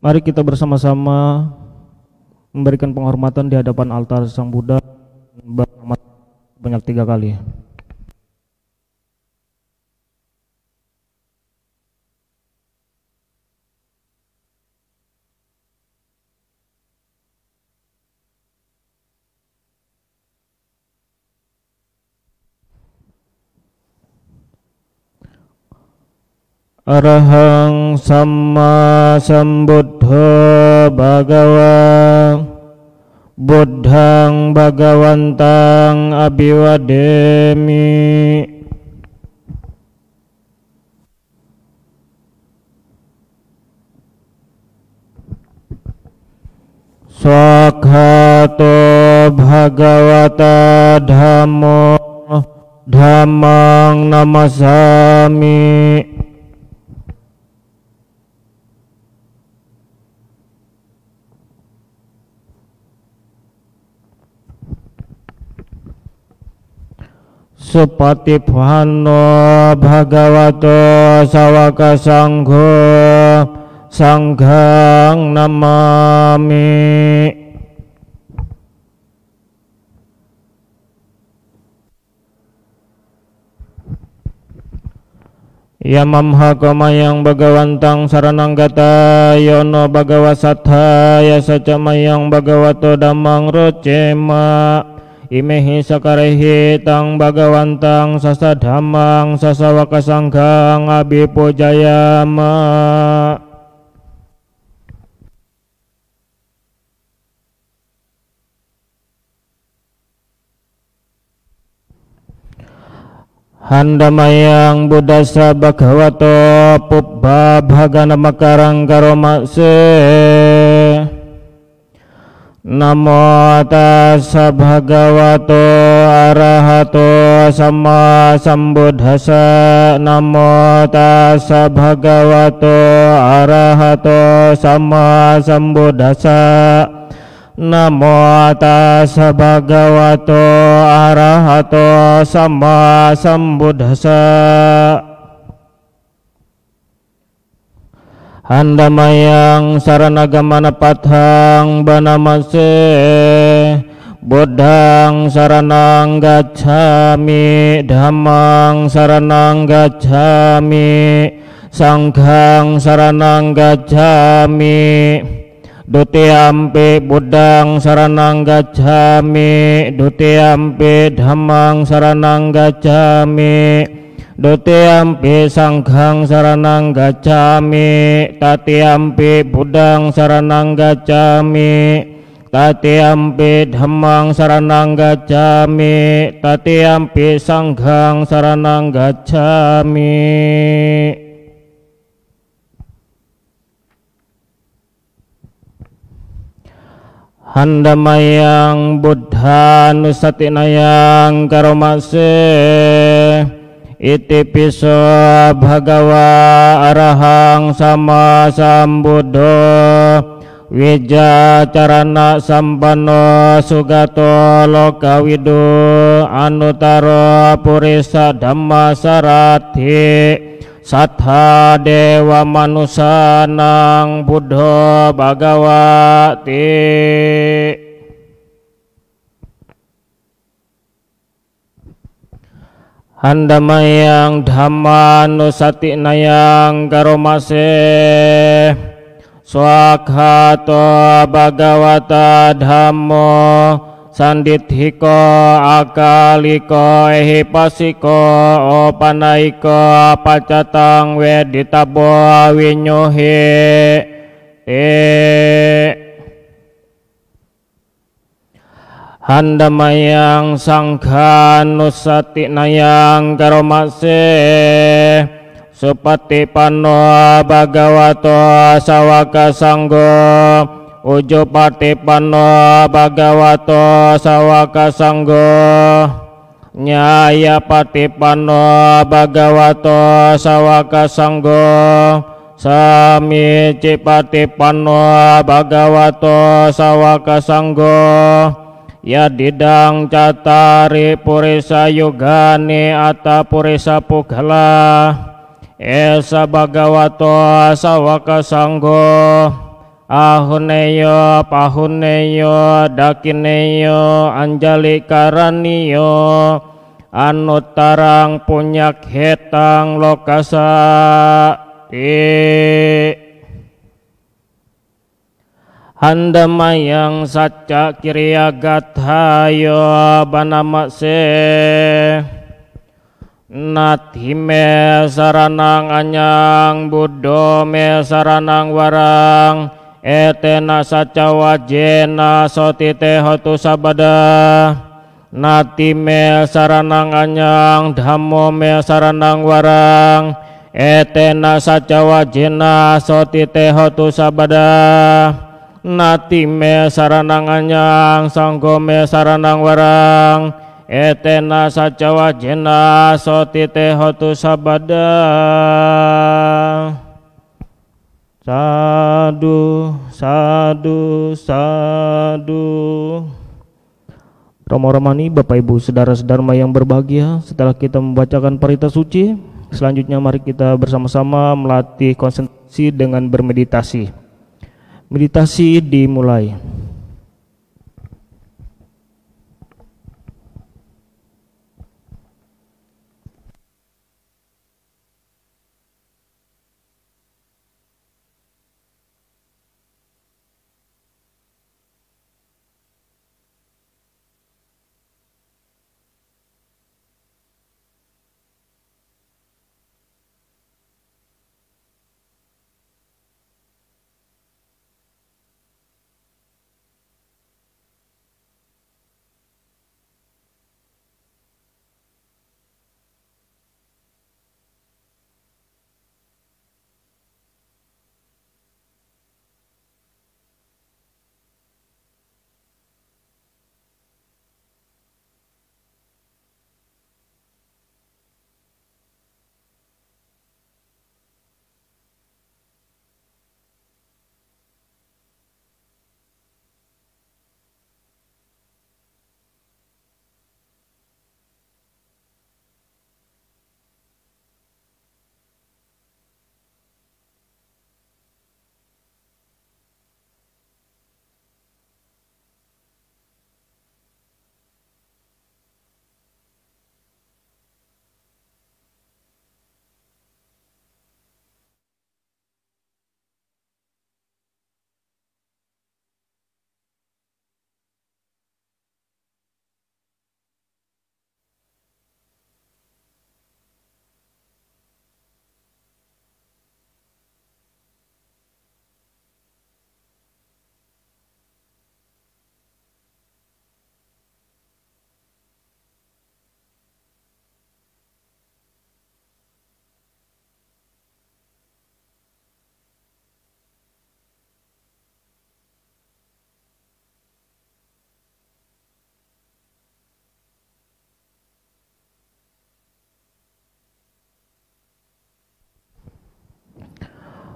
Mari kita bersama-sama memberikan penghormatan di hadapan altar Sang Buddha banyak 3 kali. Arahang Samma Sambuddha Bhagawa Buddhang Bhagawantang Abhiwademi. Swakhato Bhagavata Dhammo Dhammang Namasami. Supatiphano Bhagavato Sawaka Sangho Sanghang Namami. Yamamha kamayang Bhagawantang Sarananggata Yono Bhagavasattha Yasacamayang Bhagavato Dhammang Rocema. Imehi sakarehi tang Bhagawantang sasa dhammang sasawaka sanghang abhipujayama. Handamayang Buddhasa Bhagavato Pubba Bhagana Makarang Karomakse. Namo tassa bhagavato arahato samma sambuddhassa. Namo tassa bhagavato arahato samma sambuddhassa. Namo tassa bhagavato arahato samma sambuddhassa. Handamayang saranagamana pathang banamase. Buddhang saranang gacchami. Dhammang saranang gacchami. Sanghang saranang gacchami. Dutiyampi Buddhang saranang gacchami. Dutiyampi Dhammang saranang gacchami. Dutiyampi Sanghang saranang gacchami. Tatiyampi Buddhang saranang gacchami. Tatiyampi Dhammang saranang gacchami. Tatiyampi Sanghang saranang gacchami. Handamayang Buddha nusatinayang karomase. Iti piso bhagawa arahang sama sambuddho. Wija carana sampanno sugato lokawidu. Anutaro purisa dhamma sarati. Sattha dewa manusanang buddho bhagawati. Handamayang dhamma nusatinayang karomase. Swakhato bhagavata dhammo sandithiko akaliko ehipasiko opanaiko pacatang weditabo winyohe Handamayang sangha nusatinayang karomase. Supatipanno bhagavato sawaka sanggo. Ujupatipanno bhagavato sawaka sanggo. Nyayapatipanno bhagavato sawaka sanggo. Samicipatipanno bhagavato sawaka sanggo. Yadidang catari purisa yugani atta purisa pugala. Esa bhagavato sawaka sanggo. Ahuneyo pahuneyo dakineyo anjali karaniyo anutarang punyak hetang lokasa handamayang saca kiriya gathayo banamakse nathime saranang anyang buddho me saranang warang etena saca wajena sotite hotu sabada natime saranang anyang dhammo me saranang warang etena saca wajena sotite hotu sabada natime saranang anyang sanggo me saranang warang etena saca wajena sotite hotu sabada. Sadu sadu sadu. Romo Romani, Bapak Ibu saudara-saudara yang berbahagia, setelah kita membacakan parita suci, selanjutnya mari kita bersama-sama melatih konsentrasi dengan bermeditasi. Meditasi dimulai.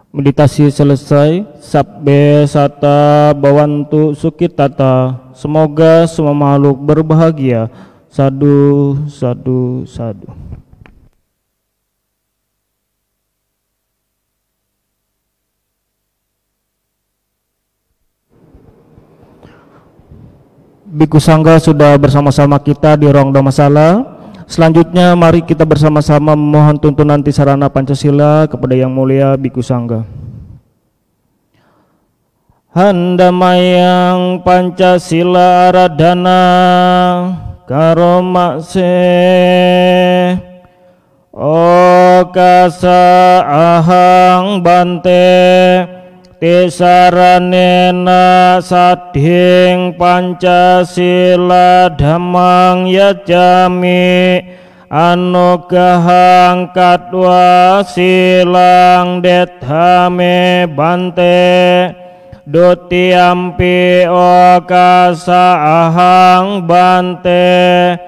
Meditasi selesai. Sabbe sata bawantu sukitata. Semoga semua makhluk berbahagia. Sadu, sadu, sadu. Biku Sangga sudah bersama-sama kita di ruang Dhammasala. Selanjutnya mari kita bersama-sama memohon tuntunan Tisarana Pancasila kepada Yang Mulia Biku Sangga. Handamayang Pancasila Aradhana Karomakse Okasa Ahang Bante Tisaranena Sadhing Pancasila Dhammang Yajami Anugahang Katwa Silang Dethame Bante Dutiyampi Okasa Ahang Bante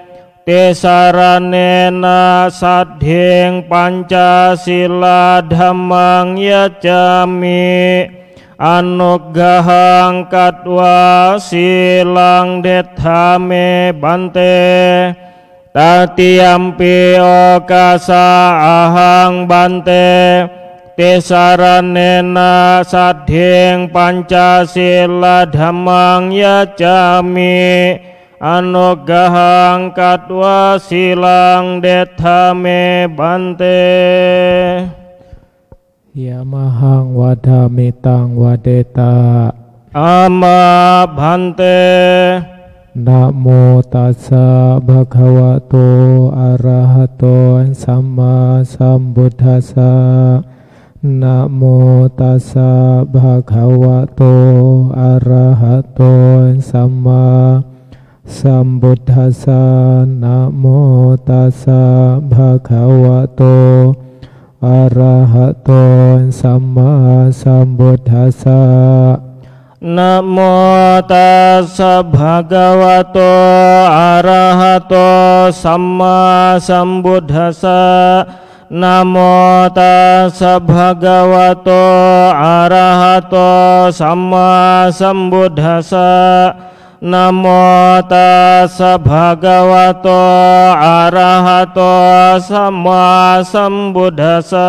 Tisaranena Sadhing Pancasila Dhammang Yajami Anugahang Katwa Silang Dethame Bante Tatiyampi Okasa Ahang Bante tisaranena sadhing Pancasila dhammang yacami anugahang katwa silang detame bante Yamahang wadamitang wadeta ama bante. Namo tassa bhagavato arahato samma sambuddhassa. Namo tassa bhagavato arahato samma sambuddhassa. Namo tassa bhagavato arahato samma sambuddhassa. Namo tassa bhagavato arahato samma sambuddhassa. Namo tassa bhagavato arahato samma sambuddhassa. Namo tassa bhagavato arahato samma sambuddhassa.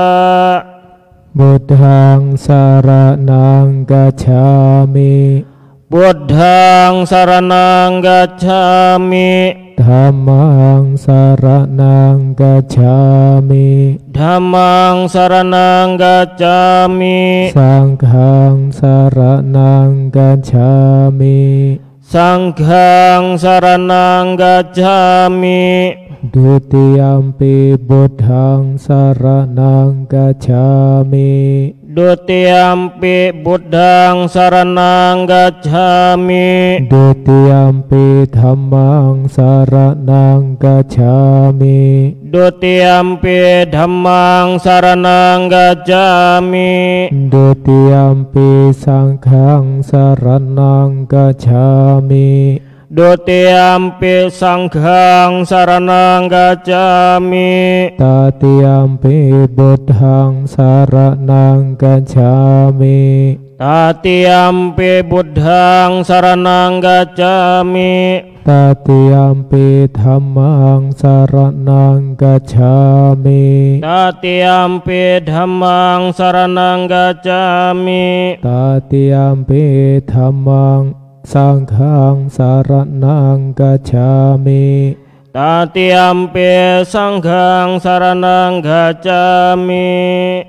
Buddhang saranang gacchami. Buddhang saranang gacchami. Dhammang saranang gacchami. Dhammang saranang gacchami. Sanghang saranang gacchami. Sanghang saranang gacchami. Dutiyampi buddhang saranang gacchami. Dutiyampi buddhang saranang gacchami. Dutiyampi dhammang saranang gacchami. Dutiyampi dhammang saranang gacchami. Dutiyampi sanghang saranang gacchami. Dutiyampi sanghang saranang gacchami. Tatiyampi buddhang saranang gacchami. Tatiyampi buddhang saranang gacchami. Tatiyampi dhammang saranang gacchami. Tatiyampi dhammang saranang gacchami. Tatiyampi dhammang sanghang saranang gacchami. Tatiyampi sanghang saranang gacchami.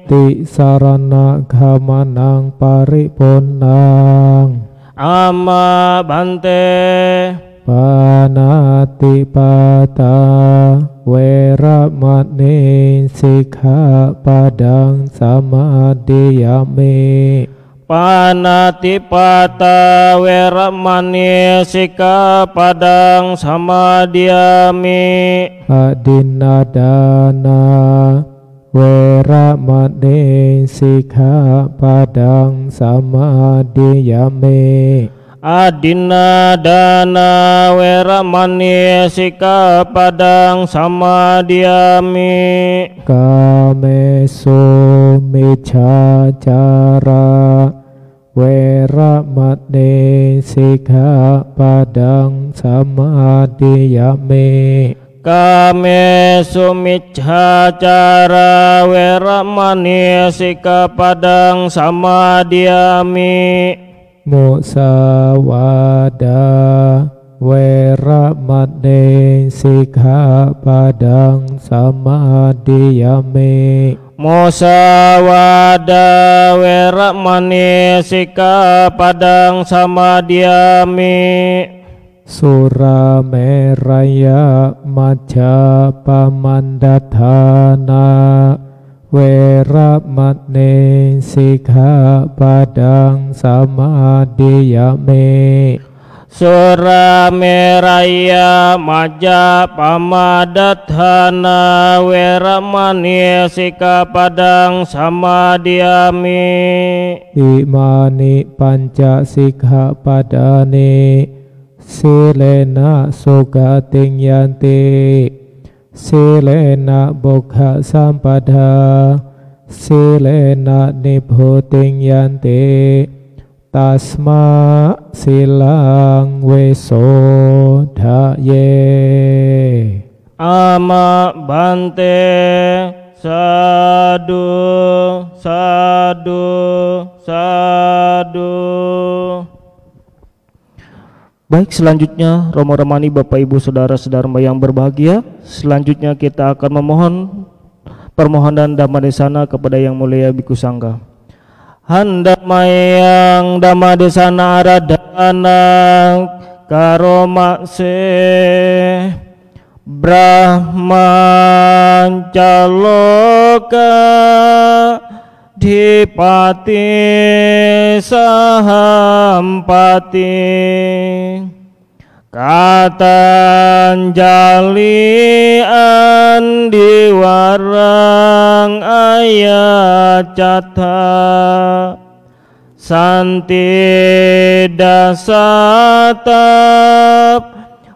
Ti sarana gamanang paripurnang. Amma bante. Panatipata weramani sikkhapadang samadhiyami. Panatipata weramani sikkhapadang samadhiyami. Adinadana weramani sikkhapadang samadhiyami. Adinadana weramani sikkhapadang samadhiyami. Kamesu miccacara weramani sikkhapadang samadhiyami. Kamesu miccacara weramani sikkhapadang samadhiyami. Musawada weramani sikkhapadang samadhiyami. Musawada weramani sikkhapadang samadhiyami. Surameraya majjapamandathana weramani sikkhapadang samadhiyami. Surameraya majjapamandathana weramani sikkhapadang samadhiyami. Imani panca sikkhapadane silena sugating yanti. Silena bokha sampada. Silena nibbhuting yanti. Tasma silang wesodhaye. Ama bante. sadu, sadu, sadu. Baik, selanjutnya Romo Romani, Bapak Ibu Saudara-saudara yang berbahagia, selanjutnya kita akan memohon permohonan Dhammadesana kepada Yang Mulia Biku Sangga. Handamayang Dhammadesana aradhana karomakse Brahmancaloka Dipati Sahampati Katanjali andiwarang ayacata Santi dasatap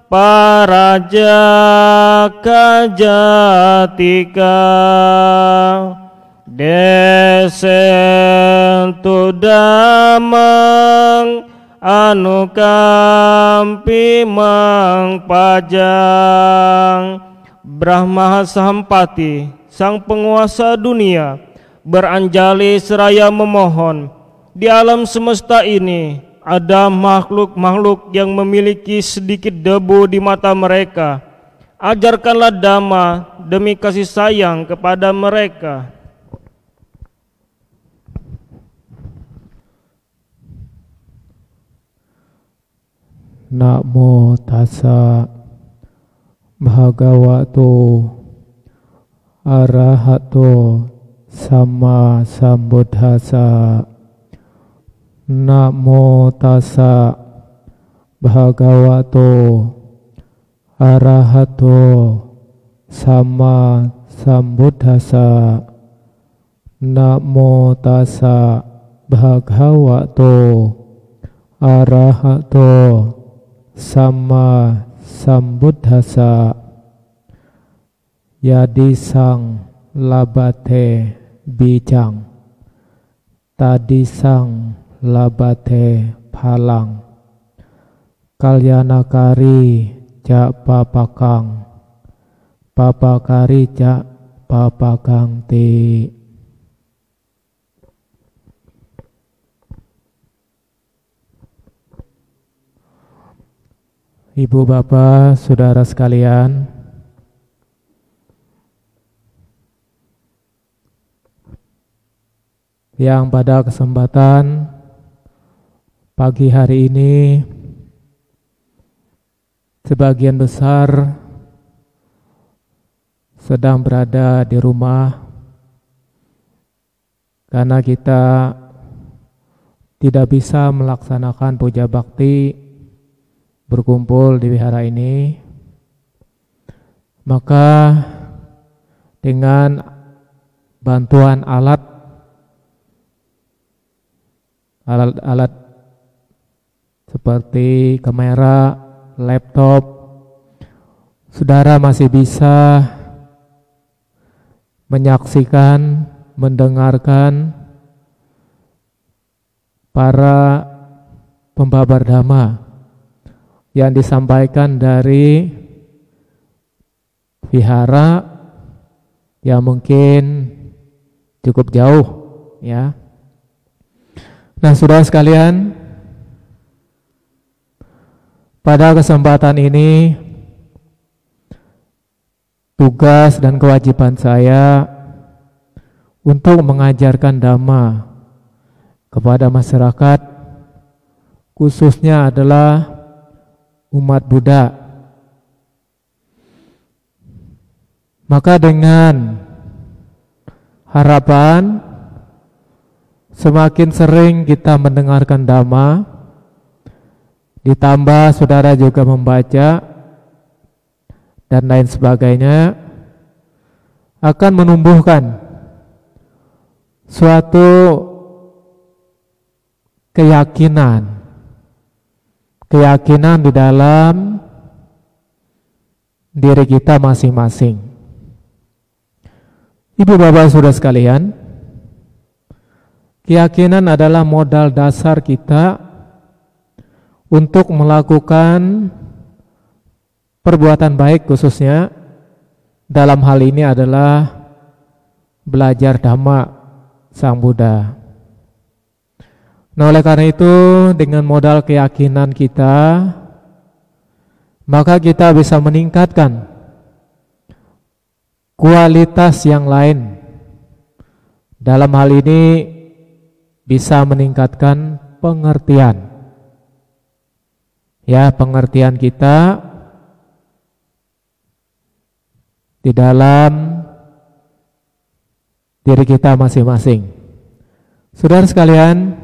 paraja kajatika Desentu damang anukampi mang pajang Brahma Sahampati, sang penguasa dunia, beranjali seraya memohon, di alam semesta ini ada makhluk-makhluk yang memiliki sedikit debu di mata mereka. Ajarkanlah Dhamma demi kasih sayang kepada mereka. Namo tassa bhagavato arahato sama sambuddhassa. Namo tassa bhagavato arahato sama sambuddhassa. Namo tassa bhagavato arahato sama sambuddhassa. Yadisang labate bijang, tadisang labate phalang, kalyanakari ja papakang, papakari ja papakang ti. Ibu bapak saudara sekalian, yang pada kesempatan pagi hari ini sebagian besar sedang berada di rumah karena kita tidak bisa melaksanakan puja bakti berkumpul di wihara ini, maka dengan bantuan alat seperti kamera, laptop, saudara masih bisa menyaksikan, mendengarkan para pembabar Dhamma yang disampaikan dari vihara yang mungkin cukup jauh, ya. Nah, saudara sekalian, pada kesempatan ini tugas dan kewajiban saya untuk mengajarkan Dhamma kepada masyarakat, khususnya adalah umat Buddha. Maka dengan harapan semakin sering kita mendengarkan Dhamma, ditambah saudara juga membaca dan lain sebagainya, akan menumbuhkan suatu keyakinan di dalam diri kita masing-masing. Ibu bapak saudara sekalian, keyakinan adalah modal dasar kita untuk melakukan perbuatan baik, khususnya dalam hal ini adalah belajar Dhamma Sang Buddha. Nah, oleh karena itu dengan modal keyakinan kita, maka kita bisa meningkatkan kualitas yang lain. Dalam hal ini bisa meningkatkan pengertian. Ya, pengertian kita di dalam diri kita masing-masing. Saudara sekalian,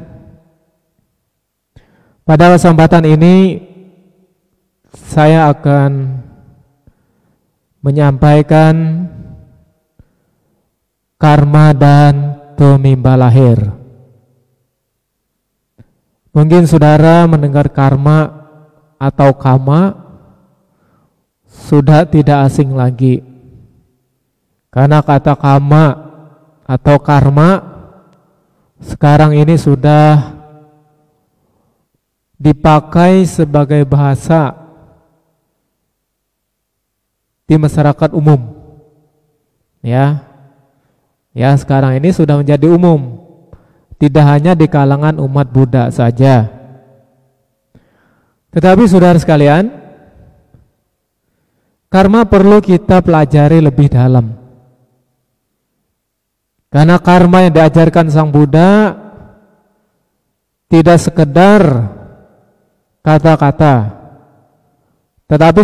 pada kesempatan ini saya akan menyampaikan karma dan tumimba lahir. Mungkin saudara mendengar karma atau kama sudah tidak asing lagi, karena kata kama atau karma sekarang ini sudah dipakai sebagai bahasa di masyarakat umum. Ya, sekarang ini sudah menjadi umum, tidak hanya di kalangan umat Buddha saja. Tetapi saudara sekalian, karma perlu kita pelajari lebih dalam. Karena karma yang diajarkan Sang Buddha tidak sekedar kata-kata, tetapi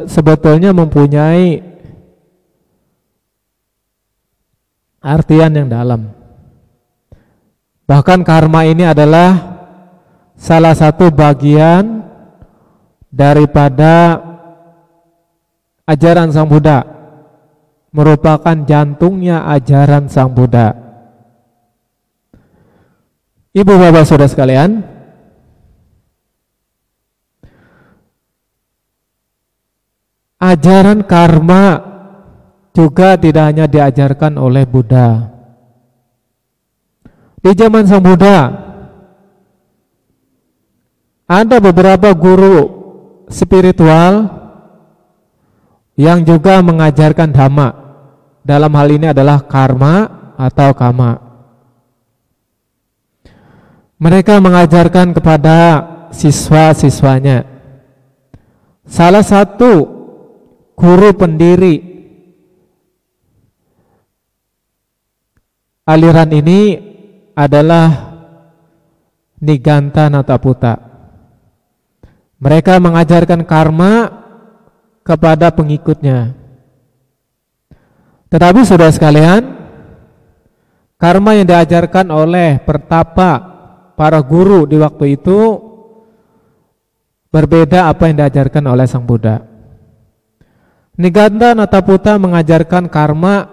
sebetulnya mempunyai artian yang dalam. Bahkan karma ini adalah salah satu bagian daripada ajaran Sang Buddha, merupakan jantungnya ajaran Sang Buddha. Ibu bapak saudara sekalian, ajaran karma juga tidak hanya diajarkan oleh Buddha. Di zaman Sang Buddha ada beberapa guru spiritual yang juga mengajarkan Dhamma. Dalam hal ini adalah karma atau kama. Mereka mengajarkan kepada siswa-siswanya. Salah satu guru pendiri aliran ini adalah Niganta Nataputa. Mereka mengajarkan karma kepada pengikutnya. Tetapi saudara sekalian, karma yang diajarkan oleh pertapa para guru di waktu itu berbeda apa yang diajarkan oleh Sang Buddha. Niganta Nataputa mengajarkan karma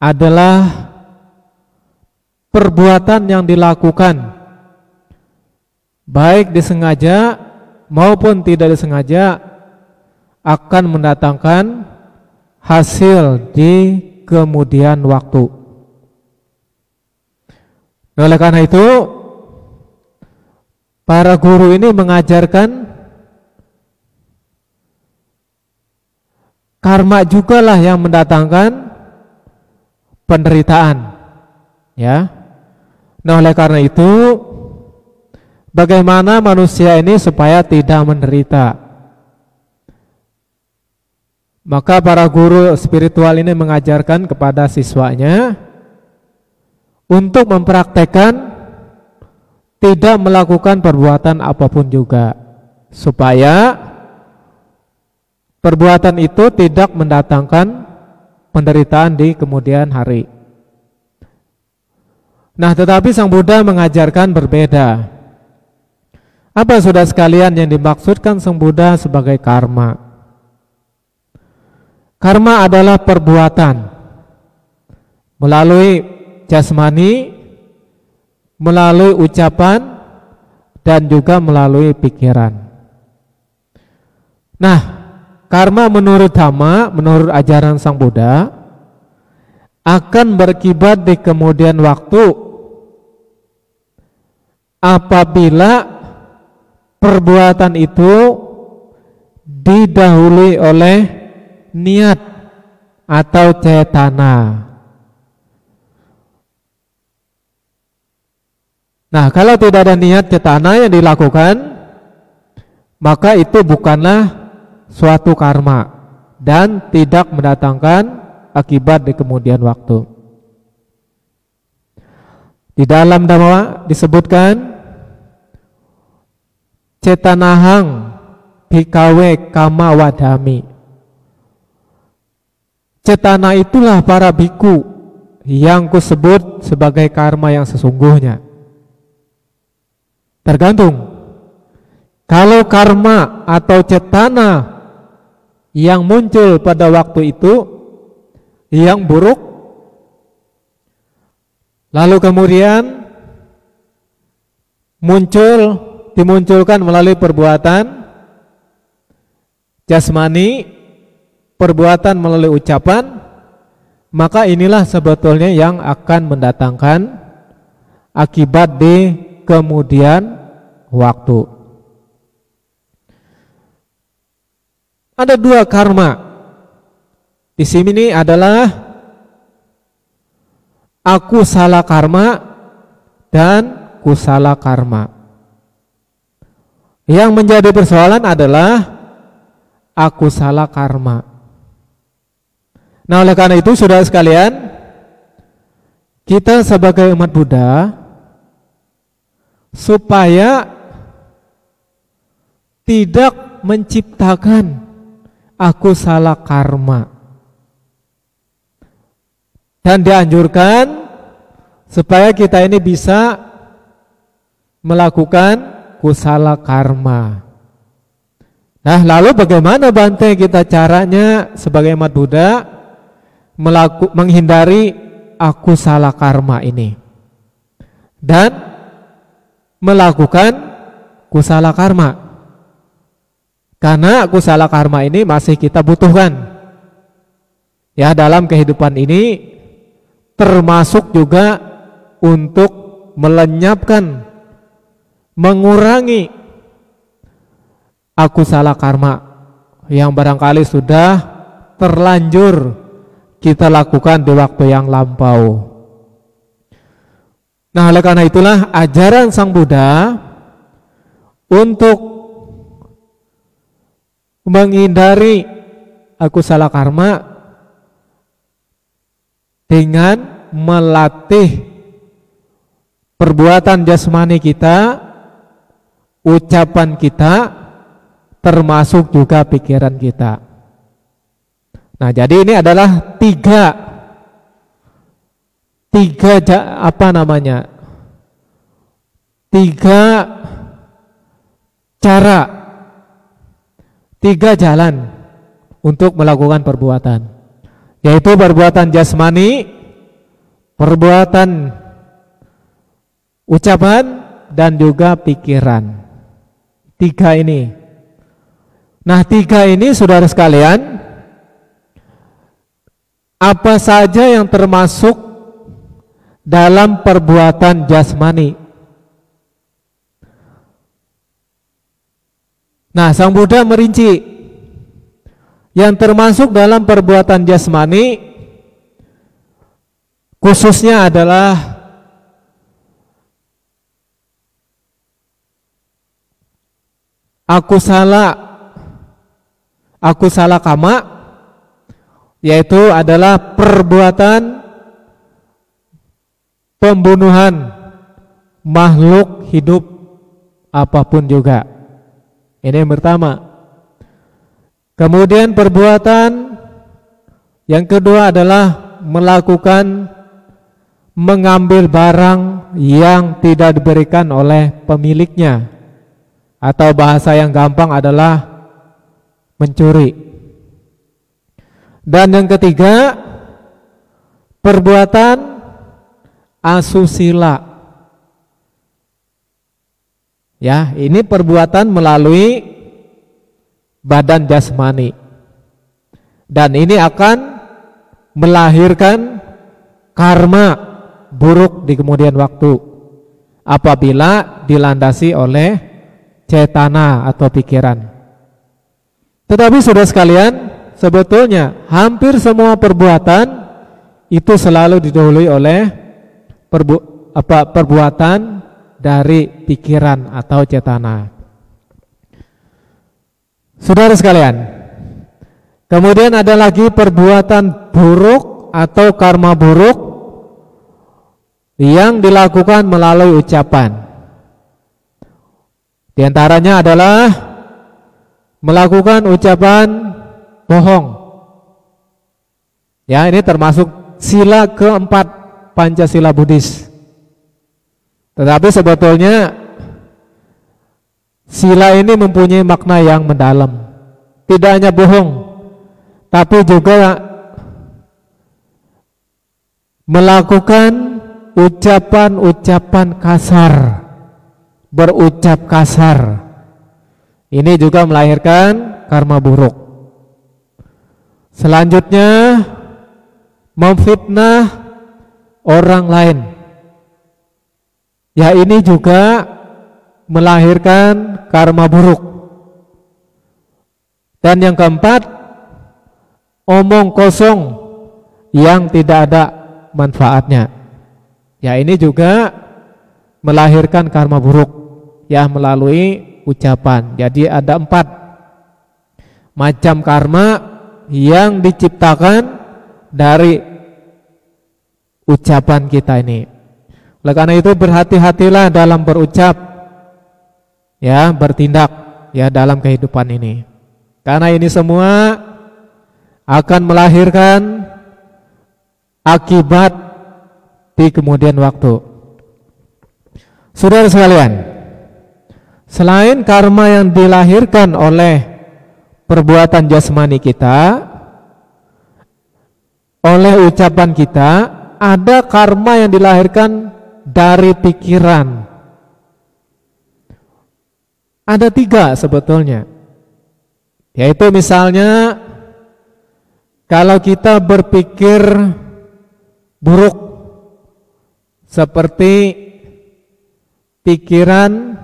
adalah perbuatan yang dilakukan baik disengaja maupun tidak disengaja akan mendatangkan hasil di kemudian waktu. Oleh karena itu, para guru ini mengajarkan karma jugalah yang mendatangkan penderitaan. Ya. Nah, oleh karena itu, bagaimana manusia ini supaya tidak menderita? Maka para guru spiritual ini mengajarkan kepada siswanya untuk mempraktekkan tidak melakukan perbuatan apapun juga, supaya perbuatan itu tidak mendatangkan penderitaan di kemudian hari. Nah, tetapi Sang Buddha mengajarkan berbeda. Apa saudara sekalian yang dimaksudkan Sang Buddha sebagai karma? Karma adalah perbuatan melalui jasmani, melalui ucapan, dan juga melalui pikiran. Nah, karma menurut Dhamma, menurut ajaran Sang Buddha, akan berakibat di kemudian waktu apabila perbuatan itu didahului oleh niat atau cetana. Nah, kalau tidak ada niat cetana yang dilakukan, maka itu bukanlah suatu karma dan tidak mendatangkan akibat di kemudian waktu. Di dalam Dhamma disebutkan cetanahang bhikkhave kama wadami. Cetana itulah para biku yang kusebut sebagai karma yang sesungguhnya. Tergantung. Kalau karma atau cetana yang muncul pada waktu itu yang buruk, lalu kemudian dimunculkan melalui perbuatan jasmani, perbuatan melalui ucapan, maka inilah sebetulnya yang akan mendatangkan akibat di kemudian waktu. Ada dua karma. Di sini adalah akusala karma dan kusala karma. Yang menjadi persoalan adalah akusala karma. Nah, oleh karena itu saudara sekalian, kita sebagai umat Buddha supaya tidak menciptakan akusala karma, dan dianjurkan supaya kita ini bisa melakukan kusala karma. Nah, lalu bagaimana Bante kita caranya sebagai umat Buddha menghindari akusala karma ini dan melakukan kusala karma? Karena kusala karma ini masih kita butuhkan ya dalam kehidupan ini, termasuk juga untuk melenyapkan, mengurangi akusala karma yang barangkali sudah terlanjur kita lakukan di waktu yang lampau. Nah, oleh karena itulah ajaran Sang Buddha untuk menghindari akusala karma dengan melatih perbuatan jasmani kita, ucapan kita, termasuk juga pikiran kita. Nah, jadi ini adalah tiga cara, tiga jalan untuk melakukan perbuatan, yaitu perbuatan jasmani, perbuatan ucapan, dan juga pikiran. Tiga ini. Nah, tiga ini saudara sekalian, apa saja yang termasuk dalam perbuatan jasmani? Nah, Sang Buddha merinci yang termasuk dalam perbuatan jasmani khususnya adalah akusala kama, yaitu adalah perbuatan pembunuhan makhluk hidup apapun juga. Ini yang pertama. Kemudian perbuatan yang kedua adalah mengambil barang yang tidak diberikan oleh pemiliknya, atau bahasa yang gampang adalah mencuri. Dan yang ketiga, perbuatan asusila. Ya, ini perbuatan melalui badan jasmani. Dan ini akan melahirkan karma buruk di kemudian waktu apabila dilandasi oleh cetana atau pikiran. Tetapi saudara sekalian, sebetulnya hampir semua perbuatan itu selalu didahului oleh perbuatan dari pikiran atau cetana. Saudara sekalian, kemudian ada lagi perbuatan buruk atau karma buruk yang dilakukan melalui ucapan. Di antaranya adalah melakukan ucapan bohong. Ya, ini termasuk sila keempat Pancasila Buddhis. Tetapi sebetulnya sila ini mempunyai makna yang mendalam. Tidak hanya bohong, tapi juga melakukan ucapan-ucapan kasar, berucap kasar. Ini juga melahirkan karma buruk. Selanjutnya, memfitnah orang lain. Ya, ini juga melahirkan karma buruk. Dan yang keempat, omong kosong yang tidak ada manfaatnya. Ya, ini juga melahirkan karma buruk, ya, melalui ucapan. Jadi ada 4 macam karma yang diciptakan dari ucapan kita ini. Oleh karena itu berhati-hatilah dalam berucap, ya, bertindak, ya, dalam kehidupan ini. Karena ini semua akan melahirkan akibat di kemudian waktu. Saudara sekalian, selain karma yang dilahirkan oleh perbuatan jasmani kita, oleh ucapan kita, ada karma yang dilahirkan dari pikiran. Ada 3 sebetulnya. Yaitu misalnya kalau kita berpikir buruk, seperti pikiran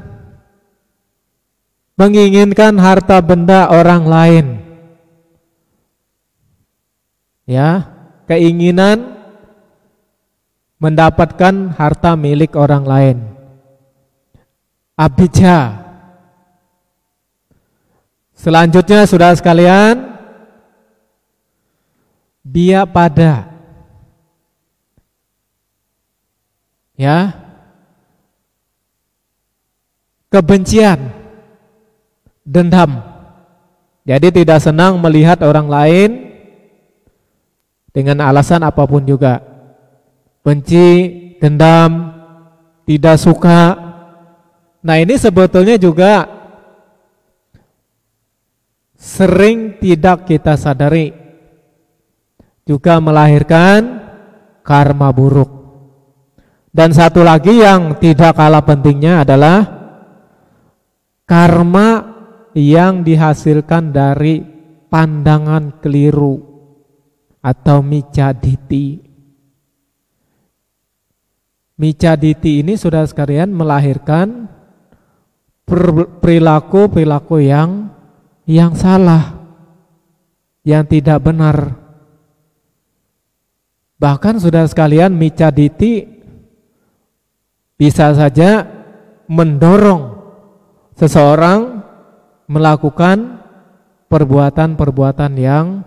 menginginkan harta benda orang lain, ya, keinginan mendapatkan harta milik orang lain, abijja. Selanjutnya saudara sekalian, biya pada, ya, kebencian, dendam. Jadi tidak senang melihat orang lain dengan alasan apapun juga. Benci, dendam, tidak suka. Nah, ini sebetulnya juga sering tidak kita sadari, juga melahirkan karma buruk. Dan satu lagi yang tidak kalah pentingnya adalah karma yang dihasilkan dari pandangan keliru atau micaditi. Micaditi ini saudara sekalian melahirkan perilaku-perilaku yang salah, yang tidak benar. Bahkan saudara sekalian, micaditi bisa saja mendorong seseorang melakukan perbuatan-perbuatan yang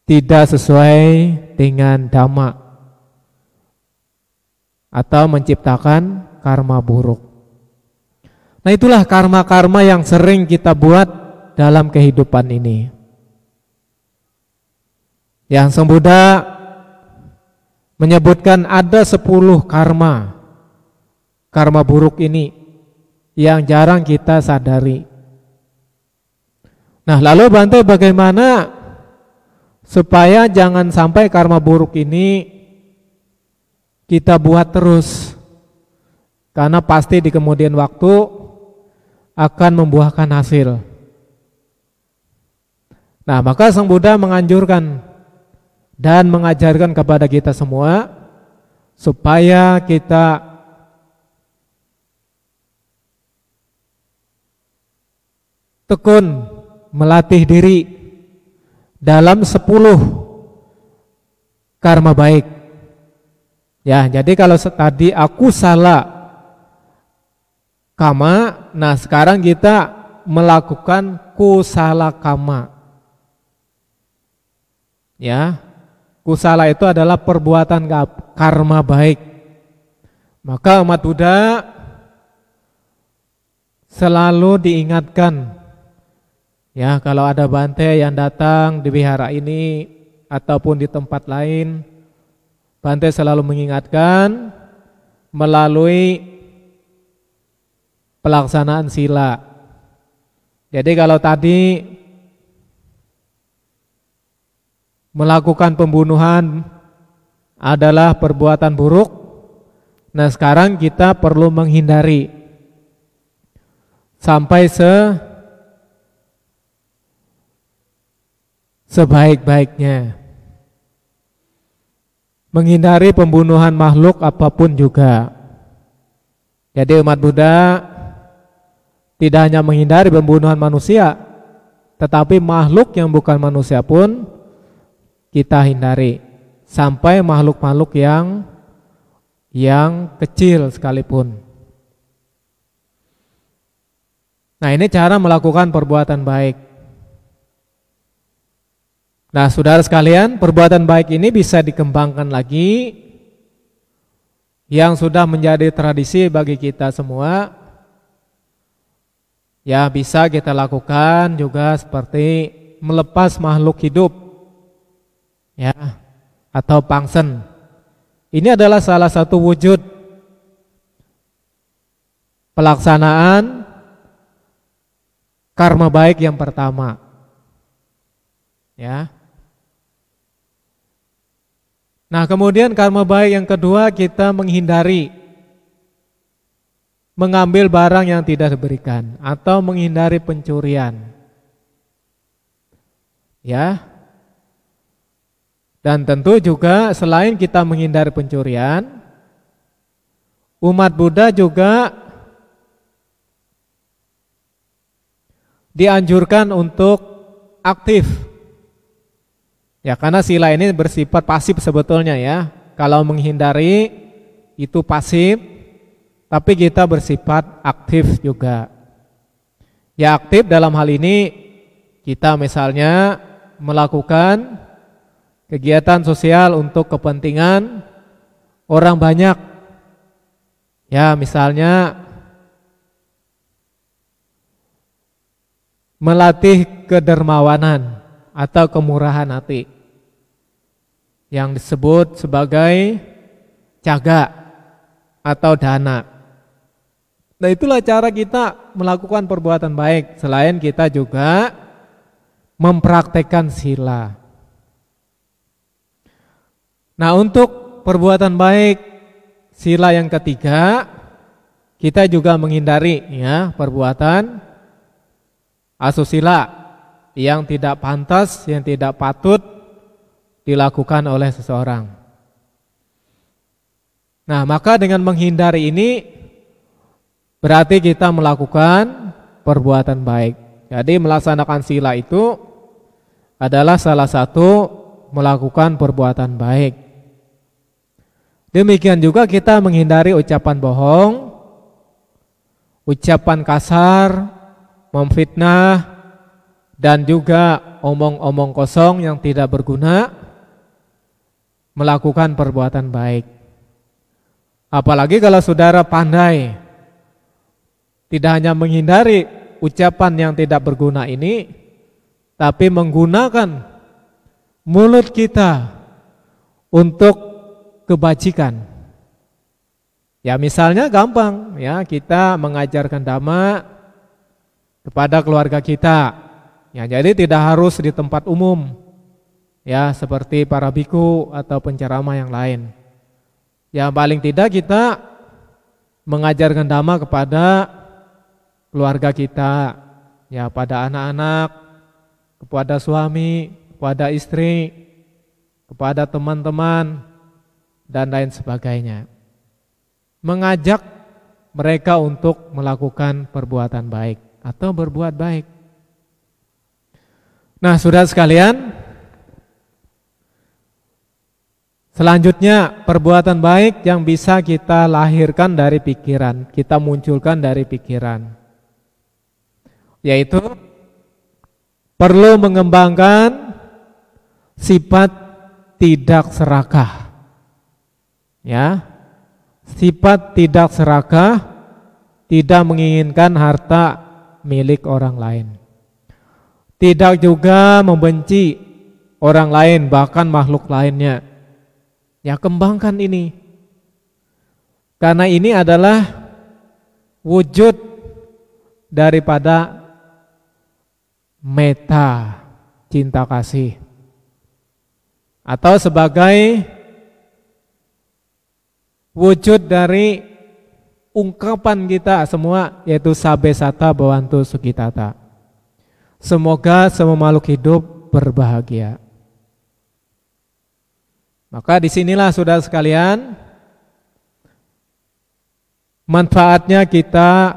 tidak sesuai dengan dhamma atau menciptakan karma buruk. Nah, itulah karma-karma yang sering kita buat dalam kehidupan ini. Yang Sang Buddha menyebutkan ada 10 karma buruk ini yang jarang kita sadari. Nah, lalu Bante, bagaimana supaya jangan sampai karma buruk ini kita buat terus? Karena pasti di kemudian waktu akan membuahkan hasil. Nah, maka Sang Buddha menganjurkan dan mengajarkan kepada kita semua supaya kita tekun melatih diri dalam 10 karma baik. Ya, jadi kalau tadi aku salah kama. Nah, sekarang kita melakukan kusala kama. Ya, kusala itu adalah perbuatan karma baik. Maka umat Buddha selalu diingatkan, ya, kalau ada bante yang datang di wihara ini ataupun di tempat lain, bante selalu mengingatkan melalui pelaksanaan sila. Jadi kalau tadi melakukan pembunuhan adalah perbuatan buruk, nah sekarang kita perlu menghindari sampai sebaik-baiknya. Menghindari pembunuhan makhluk apapun juga. Jadi umat Buddha tidak hanya menghindari pembunuhan manusia, tetapi makhluk yang bukan manusia pun kita hindari, sampai makhluk-makhluk yang kecil sekalipun. Nah, ini cara melakukan perbuatan baik. Nah, saudara sekalian, perbuatan baik ini bisa dikembangkan lagi, yang sudah menjadi tradisi bagi kita semua. Ya, bisa kita lakukan juga seperti melepas makhluk hidup, ya, atau pangsen. Ini adalah salah satu wujud pelaksanaan karma baik yang pertama. Ya. Nah, kemudian karma baik yang kedua, kita menghindari mengambil barang yang tidak diberikan atau menghindari pencurian. Ya. Dan tentu juga selain kita menghindari pencurian, umat Buddha juga dianjurkan untuk aktif. Ya, karena sila ini bersifat pasif sebetulnya ya. Kalau menghindari itu pasif, tapi kita bersifat aktif juga. Ya, aktif dalam hal ini kita misalnya melakukan kegiatan sosial untuk kepentingan orang banyak. Ya, misalnya melatih kedermawanan atau kemurahan hati yang disebut sebagai caga atau dana. Nah, itulah cara kita melakukan perbuatan baik, selain kita juga mempraktekkan sila. Nah, untuk perbuatan baik sila yang ketiga, kita juga menghindari ya perbuatan asusila yang tidak pantas, yang tidak patut dilakukan oleh seseorang. Nah, maka dengan menghindari ini berarti kita melakukan perbuatan baik. Jadi melaksanakan sila itu adalah salah satu melakukan perbuatan baik. Demikian juga kita menghindari ucapan bohong, ucapan kasar, memfitnah, dan juga omong-omong kosong yang tidak berguna, melakukan perbuatan baik. Apalagi kalau saudara pandai tidak hanya menghindari ucapan yang tidak berguna ini, tapi menggunakan mulut kita untuk kebajikan. Ya, misalnya gampang ya, kita mengajarkan dhamma kepada keluarga kita. Ya, jadi tidak harus di tempat umum. Ya, seperti para biku atau penceramah yang lain. Ya, paling tidak kita mengajarkan dhamma kepada keluarga kita, ya, pada anak-anak, kepada suami, kepada istri, kepada teman-teman, dan lain sebagainya. Mengajak mereka untuk melakukan perbuatan baik atau berbuat baik. Nah, saudara sekalian, Selanjutnya, perbuatan baik yang bisa kita lahirkan dari pikiran, kita munculkan dari pikiran, yaitu perlu mengembangkan sifat tidak serakah. Ya, sifat tidak serakah, tidak menginginkan harta milik orang lain. Tidak juga membenci orang lain, bahkan makhluk lainnya. Ya, kembangkan ini. Karena ini adalah wujud daripada meta, cinta kasih. Atau sebagai wujud dari ungkapan kita semua, yaitu sabe sata bawantu sukitata. Semoga semua makhluk hidup berbahagia. Maka disinilah saudara sekalian, manfaatnya kita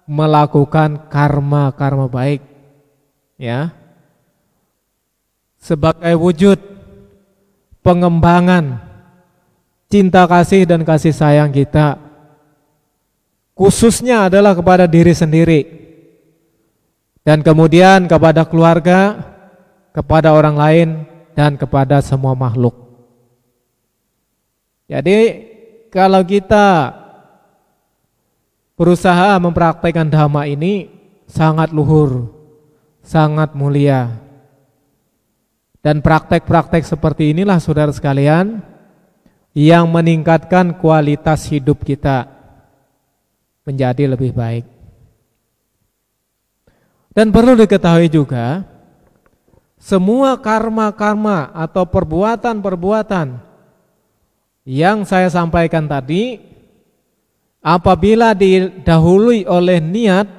melakukan karma baik, ya, sebagai wujud pengembangan cinta kasih dan kasih sayang kita, khususnya adalah kepada diri sendiri, dan kemudian kepada keluarga, kepada orang lain, dan kepada semua makhluk. Jadi kalau kita berusaha mempraktikkan dhamma ini sangat luhur, sangat mulia. Dan praktek-praktek seperti inilah saudara sekalian yang meningkatkan kualitas hidup kita menjadi lebih baik. Dan perlu diketahui juga, semua karma-karma atau perbuatan-perbuatan yang saya sampaikan tadi, apabila didahului oleh niat,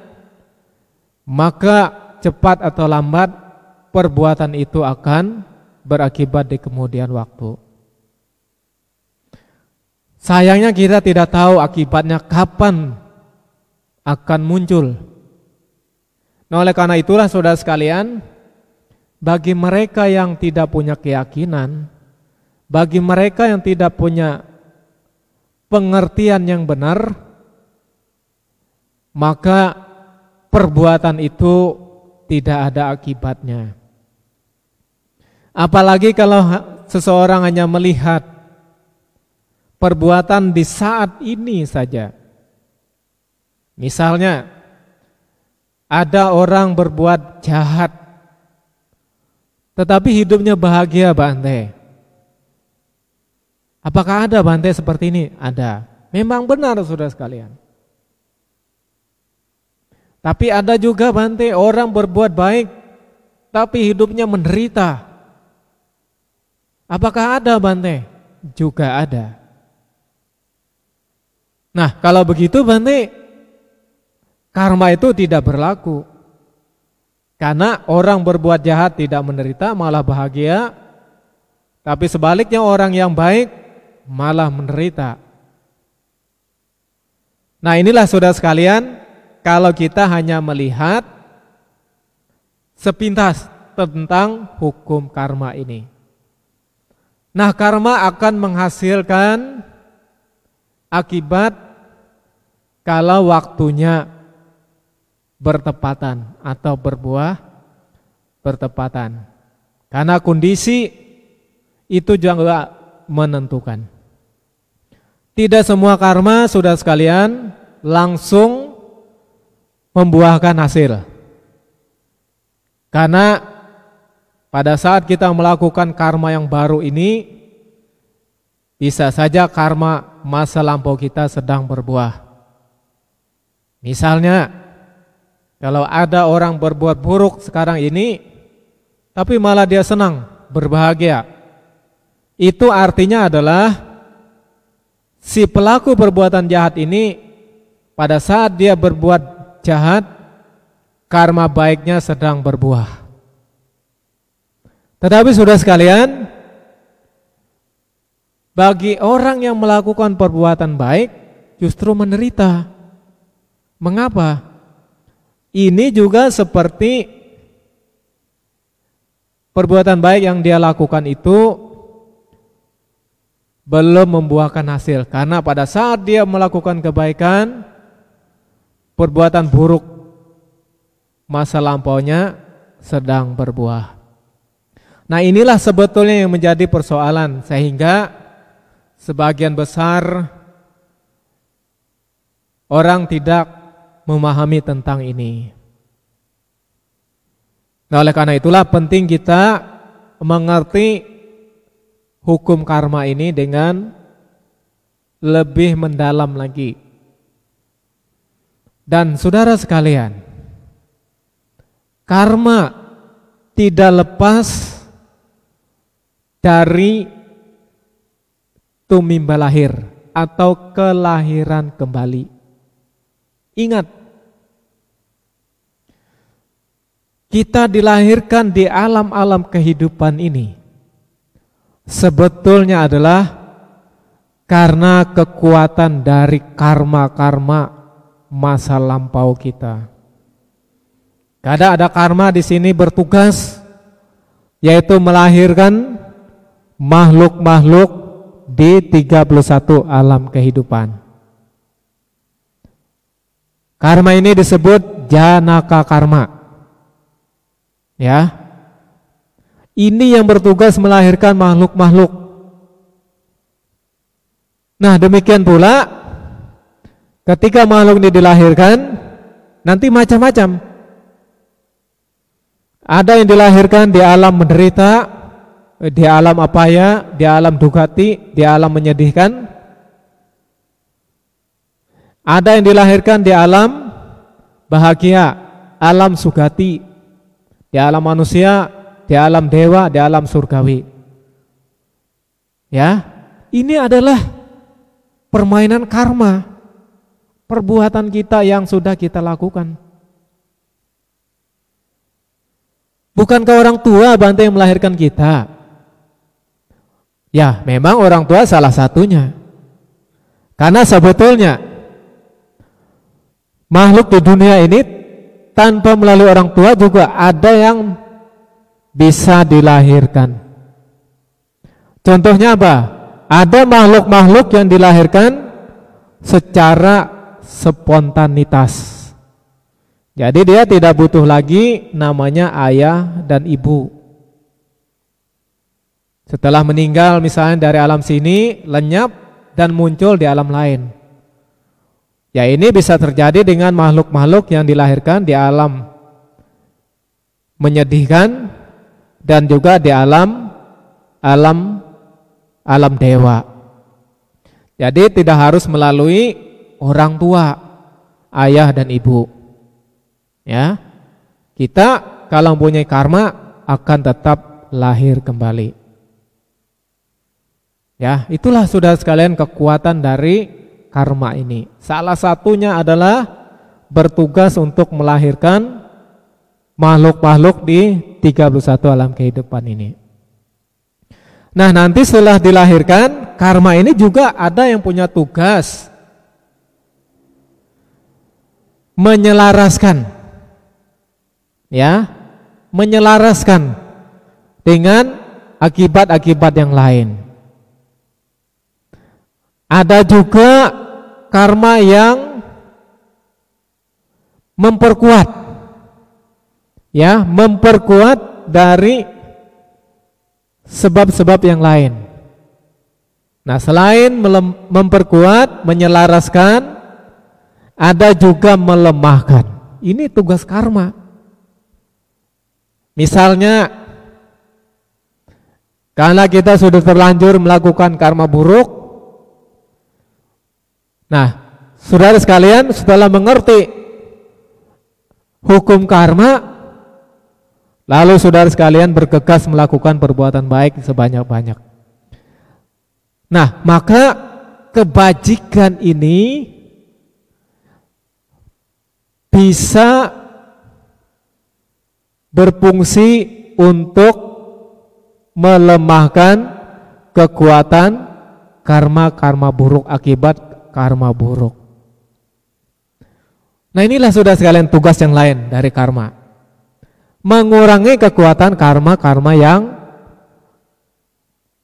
maka cepat atau lambat perbuatan itu akan berakibat di kemudian waktu. Sayangnya kita tidak tahu akibatnya kapan akan muncul. Nah, oleh karena itulah saudara sekalian, bagi mereka yang tidak punya keyakinan, bagi mereka yang tidak punya pengertian yang benar, maka perbuatan itu tidak ada akibatnya. Apalagi kalau seseorang hanya melihat perbuatan di saat ini saja. Misalnya, ada orang berbuat jahat, tetapi hidupnya bahagia, Bante. Apakah ada Bante seperti ini? Ada. Memang benar saudara sekalian. Tapi ada juga Bante orang berbuat baik tapi hidupnya menderita. Apakah ada Bante? Juga ada. Nah, kalau begitu Bante, karma itu tidak berlaku. Karena orang berbuat jahat tidak menderita, malah bahagia. Tapi sebaliknya orang yang baik malah menderita. Nah, inilah saudara sekalian, kalau kita hanya melihat sepintas tentang hukum karma ini. Nah, karma akan menghasilkan akibat kalau waktunya bertepatan atau berbuah bertepatan. Karena kondisi itu juga menentukan. Tidak semua karma saudara sekalian langsung membuahkan hasil. Karena pada saat kita melakukan karma yang baru ini, bisa saja karma masa lampau kita sedang berbuah. Misalnya, kalau ada orang berbuat buruk sekarang ini, tapi malah dia senang, berbahagia, itu artinya adalah si pelaku perbuatan jahat ini pada saat dia berbuat jahat, karma baiknya sedang berbuah. Tetapi saudara sekalian, bagi orang yang melakukan perbuatan baik justru menderita. Mengapa? Ini juga seperti perbuatan baik yang dia lakukan itu belum membuahkan hasil, karena pada saat dia melakukan kebaikan, perbuatan buruk masa lampaunya sedang berbuah. Nah, inilah sebetulnya yang menjadi persoalan, sehingga sebagian besar orang tidak memahami tentang ini. Nah, oleh karena itulah penting kita mengerti hukum karma ini dengan lebih mendalam lagi. Dan saudara sekalian, karma tidak lepas dari tumimba lahir atau kelahiran kembali. Ingat, kita dilahirkan di alam-alam kehidupan ini sebetulnya adalah karena kekuatan dari karma-karma masa lampau kita. Kadang ada karma di sini bertugas, yaitu melahirkan makhluk-makhluk di 31 alam kehidupan. Karma ini disebut janaka karma. Ya. Ini yang bertugas melahirkan makhluk-makhluk. Nah, demikian pula ketika makhluk ini dilahirkan, nanti macam-macam. Ada yang dilahirkan di alam menderita, di alam apaya, di alam dugati, di alam menyedihkan. Ada yang dilahirkan di alam bahagia, alam sugati, di alam manusia, di alam dewa, di alam surgawi. Ya, ini adalah permainan karma, perbuatan kita yang sudah kita lakukan. Bukankah orang tua Bante yang melahirkan kita? Ya, memang orang tua salah satunya. Karena sebetulnya makhluk di dunia ini tanpa melalui orang tua juga ada yang bisa dilahirkan. Contohnya apa? Ada makhluk-makhluk yang dilahirkan secara spontanitas. Jadi dia tidak butuh lagi namanya ayah dan ibu. Setelah meninggal misalnya dari alam sini, lenyap dan muncul di alam lain. Ya, ini bisa terjadi dengan makhluk-makhluk yang dilahirkan di alam menyedihkan dan juga di alam dewa. Jadi tidak harus melalui orang tua, ayah dan ibu. Ya, kita kalau mempunyai karma akan tetap lahir kembali. Ya, itulah saudara sekalian kekuatan dari karma ini. Salah satunya adalah bertugas untuk melahirkan makhluk-makhluk di 31 alam kehidupan ini. Nah, nanti setelah dilahirkan, karma ini juga ada yang punya tugas menyelaraskan. Ya, menyelaraskan dengan akibat-akibat yang lain. Ada juga karma yang memperkuat, ya, memperkuat dari sebab-sebab yang lain. Nah, selain memperkuat, menyelaraskan, ada juga melemahkan. Ini tugas karma. Misalnya, karena kita sudah terlanjur melakukan karma buruk, nah, saudara sekalian setelah mengerti hukum karma, lalu saudara sekalian bergegas melakukan perbuatan baik sebanyak-banyak. Nah, maka kebajikan ini bisa berfungsi untuk melemahkan kekuatan karma-karma buruk akibat karma buruk. Nah, inilah sudah sekalian tugas yang lain dari karma. Mengurangi kekuatan karma-karma yang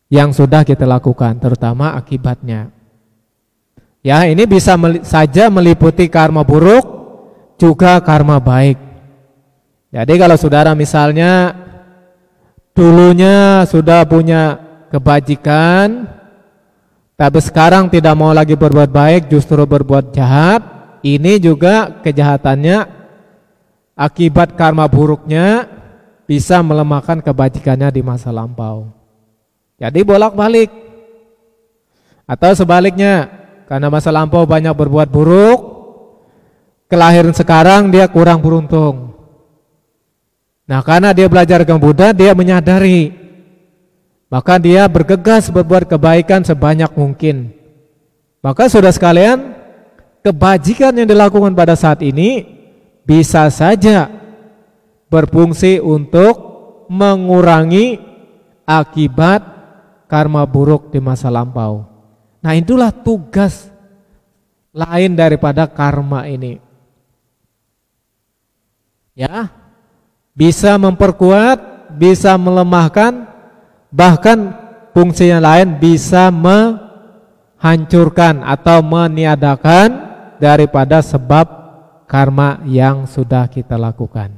yang sudah kita lakukan, terutama akibatnya. Ya, ini bisa saja meliputi karma buruk, juga karma baik. Jadi kalau saudara misalnya dulunya sudah punya kebajikan, tapi sekarang tidak mau lagi berbuat baik, justru berbuat jahat, ini juga kejahatannya akibat karma buruknya bisa melemahkan kebajikannya di masa lampau. Jadi bolak-balik. Atau sebaliknya, karena masa lampau banyak berbuat buruk, kelahiran sekarang dia kurang beruntung. Nah, karena dia belajar agama Buddha, dia menyadari, maka dia bergegas berbuat kebaikan sebanyak mungkin. Maka saudara sekalian, kebajikan yang dilakukan pada saat ini bisa saja berfungsi untuk mengurangi akibat karma buruk di masa lampau. Nah, itulah tugas lain daripada karma ini. Ya, bisa memperkuat, bisa melemahkan, bahkan fungsi yang lain bisa menghancurkan atau meniadakan daripada sebab karma yang sudah kita lakukan.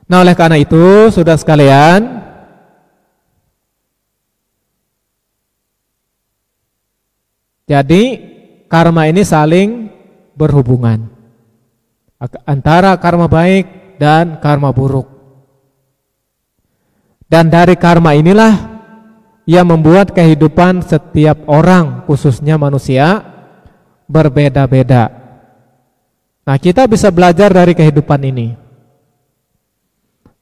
Nah, oleh karena itu, saudara sekalian, jadi karma ini saling berhubungan antara karma baik dan karma buruk. Dan dari karma inilah yang membuat kehidupan setiap orang, khususnya manusia, berbeda-beda. Nah, kita bisa belajar dari kehidupan ini.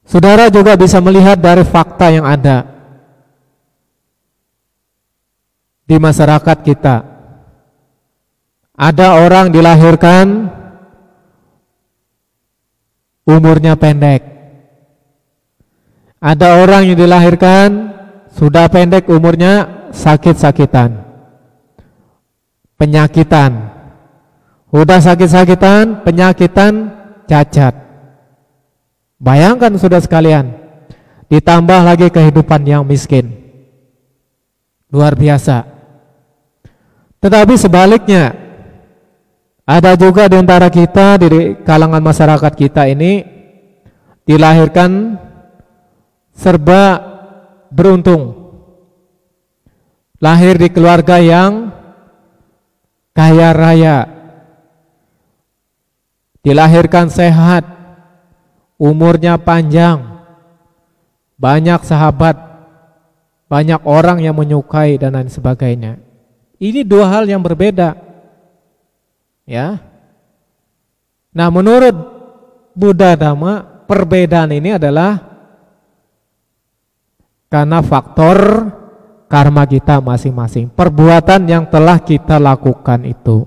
Saudara juga bisa melihat dari fakta yang ada di masyarakat kita. Ada orang dilahirkan umurnya pendek. Ada orang yang dilahirkan sudah pendek umurnya, sakit-sakitan, penyakitan. Udah sakit-sakitan, penyakitan, cacat. Bayangkan saudara sekalian, ditambah lagi kehidupan yang miskin. Luar biasa. Tetapi sebaliknya, ada juga di antara kita, di kalangan masyarakat kita ini, dilahirkan serba beruntung. Lahir di keluarga yang kaya raya, dilahirkan sehat, umurnya panjang, banyak sahabat, banyak orang yang menyukai dan lain sebagainya. Ini dua hal yang berbeda. Ya. Nah, menurut Buddha Dhamma, perbedaan ini adalah karena faktor karma kita masing-masing, perbuatan yang telah kita lakukan itu.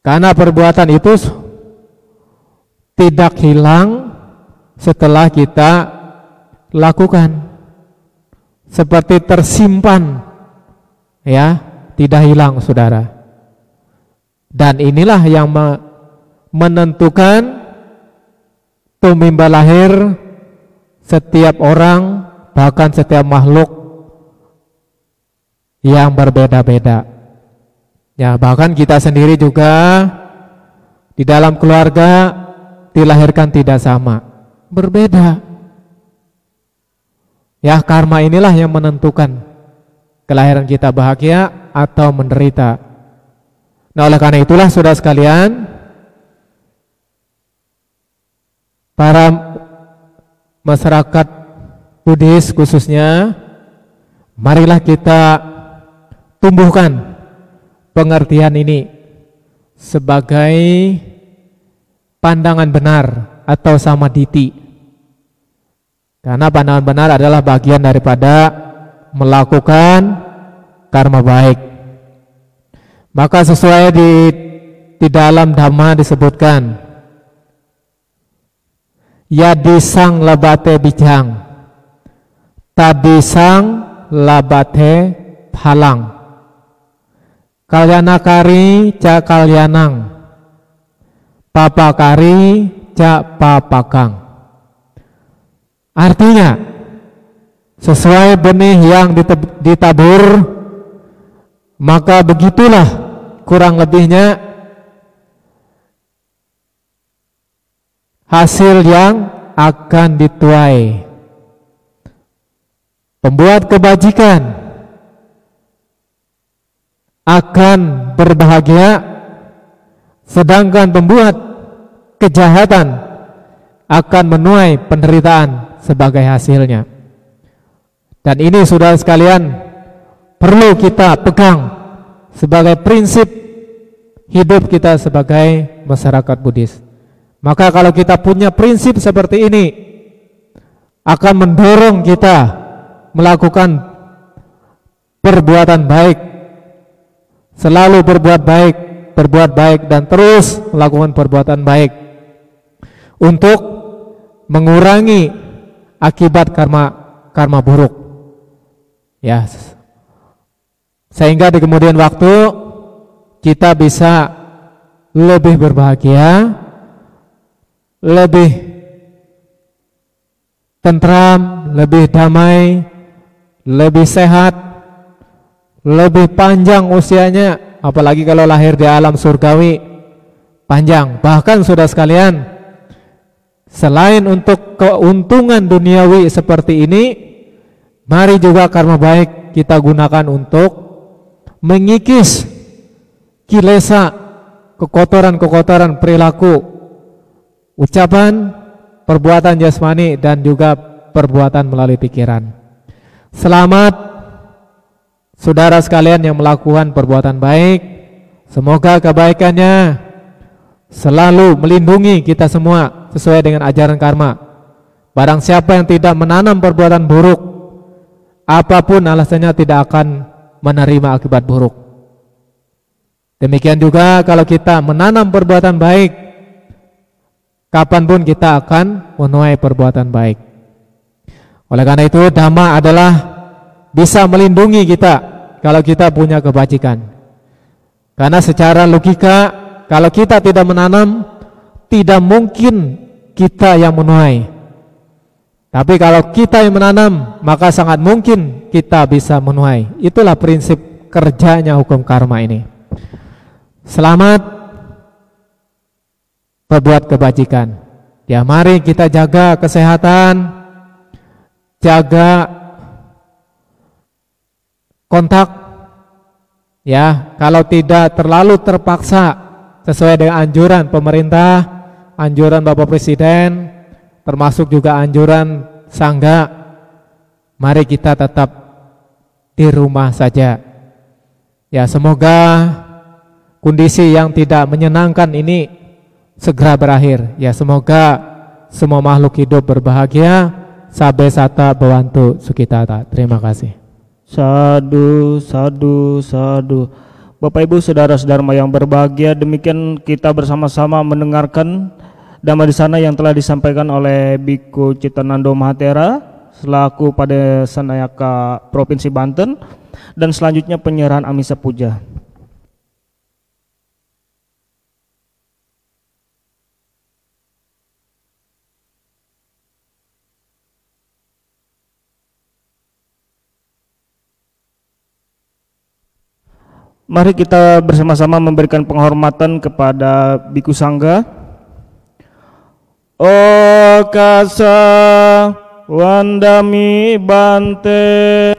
Karena perbuatan itu tidak hilang setelah kita lakukan, seperti tersimpan, ya, tidak hilang, saudara. Dan inilah yang menentukan tumimba lahir setiap orang, bahkan setiap makhluk yang berbeda-beda. Ya, bahkan kita sendiri juga di dalam keluarga dilahirkan tidak sama, berbeda. Ya, karma inilah yang menentukan kelahiran kita bahagia atau menderita. Nah, oleh karena itulah saudara sekalian, para masyarakat Buddhis khususnya, marilah kita tumbuhkan pengertian ini sebagai pandangan benar atau samaditi. Karena pandangan benar adalah bagian daripada melakukan karma baik. Maka sesuai di dalam Dhamma disebutkan, yadisang labate bijang, tadisang labate phalang, kalyanakari ca kalyanang, papakari ca papakang. Artinya, sesuai benih yang ditabur, maka begitulah kurang lebihnya hasil yang akan dituai. Pembuat kebajikan akan berbahagia, sedangkan pembuat kejahatan akan menuai penderitaan sebagai hasilnya. Dan ini saudara sekalian perlu kita pegang sebagai prinsip hidup kita sebagai masyarakat Buddhis. Maka kalau kita punya prinsip seperti ini, akan mendorong kita melakukan perbuatan baik, selalu berbuat baik dan terus melakukan perbuatan baik untuk mengurangi akibat karma buruk, ya, sehingga di kemudian waktu kita bisa lebih berbahagia, lebih tentram, lebih damai, lebih sehat, lebih panjang usianya, apalagi kalau lahir di alam surgawi, panjang. Bahkan saudara sekalian, selain untuk keuntungan duniawi seperti ini, mari juga karma baik kita gunakan untuk mengikis kilesa, kekotoran-kekotoran perilaku, ucapan, perbuatan jasmani, dan juga perbuatan melalui pikiran. Selamat saudara sekalian yang melakukan perbuatan baik. Semoga kebaikannya selalu melindungi kita semua sesuai dengan ajaran karma. Barang siapa yang tidak menanam perbuatan buruk, apapun alasannya tidak akan menerima akibat buruk. Demikian juga kalau kita menanam perbuatan baik, kapanpun kita akan menuai perbuatan baik. Oleh karena itu, Dhamma adalah bisa melindungi kita kalau kita punya kebajikan. Karena secara logika, kalau kita tidak menanam, tidak mungkin kita yang menuai. Tapi kalau kita yang menanam, maka sangat mungkin kita bisa menuai. Itulah prinsip kerjanya hukum karma ini. Selamat berbuat kebajikan. Ya, mari kita jaga kesehatan, jaga kontak, ya, kalau tidak terlalu terpaksa sesuai dengan anjuran pemerintah, anjuran Bapak Presiden, termasuk juga anjuran Sangga, mari kita tetap di rumah saja. Ya, semoga kondisi yang tidak menyenangkan ini segera berakhir. Ya, semoga semua makhluk hidup berbahagia. Sabe sata bawantu sukitata. Terima kasih. Sadu, sadu, sadu. Bapak Ibu saudara-saudara yang berbahagia, demikian kita bersama-sama mendengarkan Dhamma Desana yang telah disampaikan oleh Biku Citanando Mahatera selaku pada Sanayaka Provinsi Banten, dan selanjutnya penyerahan Amisa Puja. Mari kita bersama-sama memberikan penghormatan kepada Biku Sangga. O kasa wandami bante.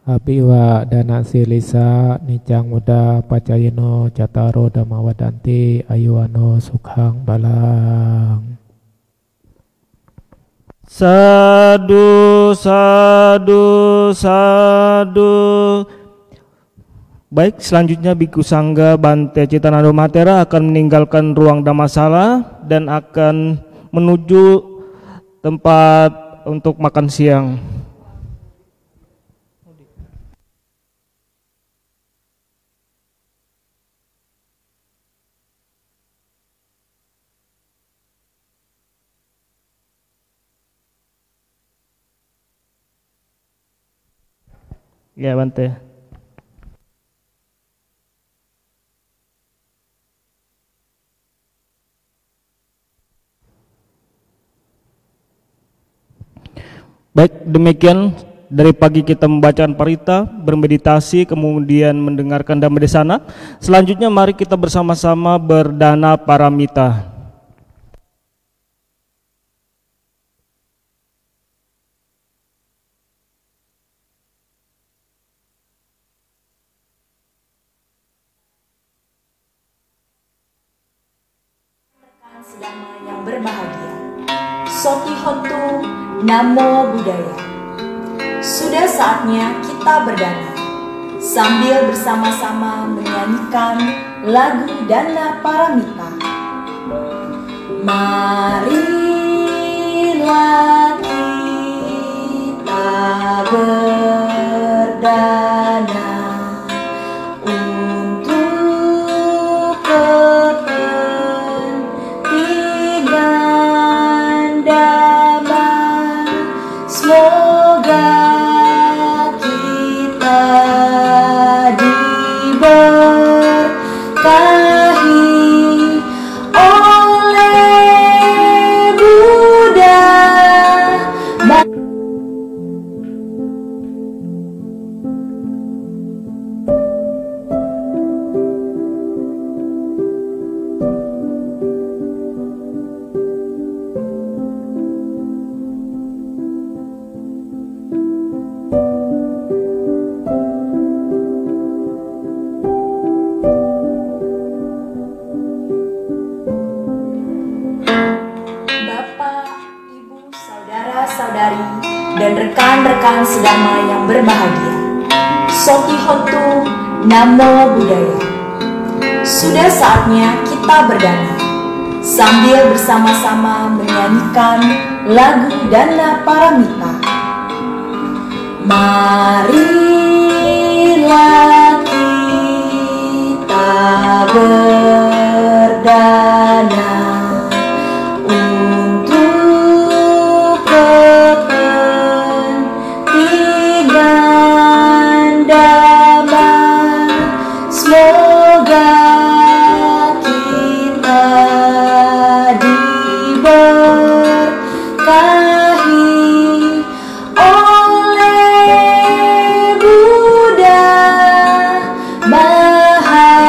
Abiwa dana silisa nicang muda pacayino cataro damawadanti ayuano sukhang balang. Sadu, sadu, sadu. Baik, selanjutnya Biku Sangga Bante Citanando Mahatera akan meninggalkan ruang Dhammasala dan akan menuju tempat untuk makan siang. Ya, Bante. Baik, demikian dari pagi kita membacakan parita, bermeditasi, kemudian mendengarkan Dhamma Desana. Selanjutnya mari kita bersama-sama berdana paramita. Sedama yang berbahagia, Soti Hontu, Namo Buddhaya. Sudah saatnya kita berdana sambil bersama-sama menyanyikan lagu Dana Paramita. Marilah kita berdana untuk kepentingan damai. Semoga kita diberkahi oleh Buddha. Saudara-saudari dan rekan-rekan sedama yang berbahagia, Soti Hontu, Namo Buddhaya. Sudah saatnya kita berdana sambil bersama-sama menyanyikan lagu Dana Paramita. Marilah kita berdana untuk kepentingan damai. Semoga kita diberkahi oleh Buddha Maha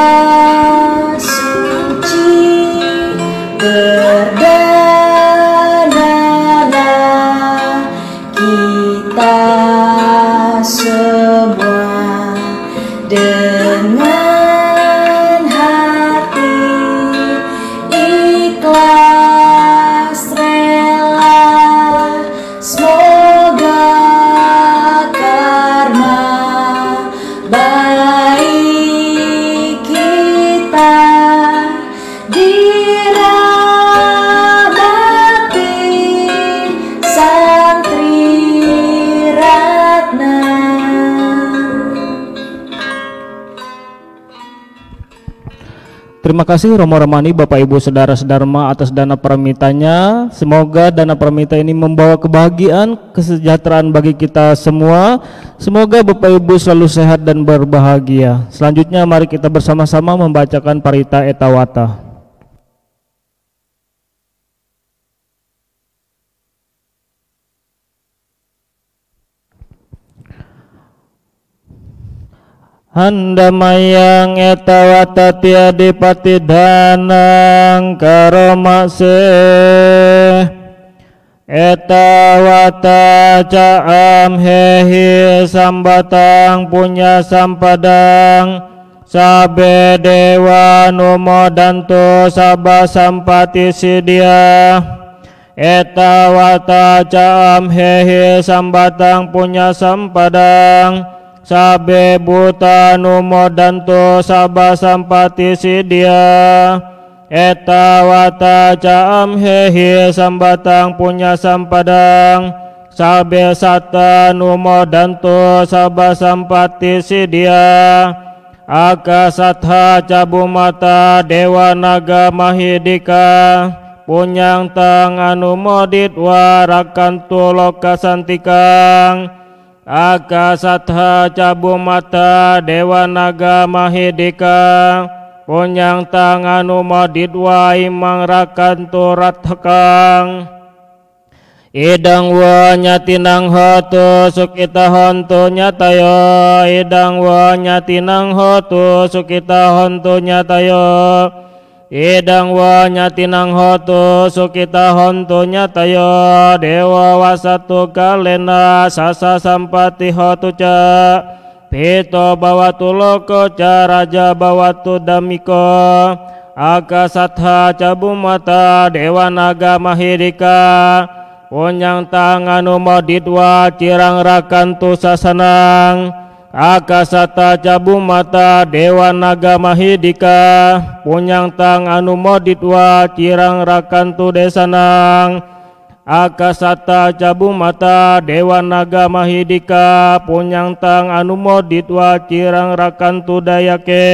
Suci. Berdanalah kita semua dengan hati ikhlas rela. Semoga karma baik kita dirahmati Sang Triratna. Terima kasih Romo Romani, Bapak Ibu Saudara Sedharma atas dana paramitanya. Semoga dana paramita ini membawa kebahagiaan, kesejahteraan bagi kita semua. Semoga Bapak Ibu selalu sehat dan berbahagia. Selanjutnya mari kita bersama-sama membacakan parita etawata. Handamayang etawata tiadipati danang karomakse etawata caam hehi sambatang punya sampadang sabe dewa numodanto sabah sampati sidia. Etawata caam hehi sambatang punya sampadang sabe buta numodanto sabah sampati sidia. Etawata caam hehi sambatang punya sampadang sabe sata numodanto sabah sampati sidia. Akasatha cabumata dewa naga mahidika punyang tang anumodit warakantu lokasantikang. Akasatha cabumata dewa naga mahidika punyang tang anumodit wa imang rakantu rathakang. Idang wa nyatinang hotu sukita hontu nyatayo. Idang wa nyatinang hotu sukita hontu nyatayo. Idang wa nyatinang hotu sukita hontu nyatayo. Dewa wasatu kalena sasa sampati hotu ca. Pito bawatu loko ca raja bawatu damiko. Akasatha cabumata dewa naga mahidika. Punyang tanganu modidwa cirang rakantu sasanang. Akasata cabumata dewa naga mahidika. Punyang tanganu modidwa cirang rakantu desanang. Akasata cabumata dewa naga mahidika. Punyang tanganu modidwa cirang rakantu dayake.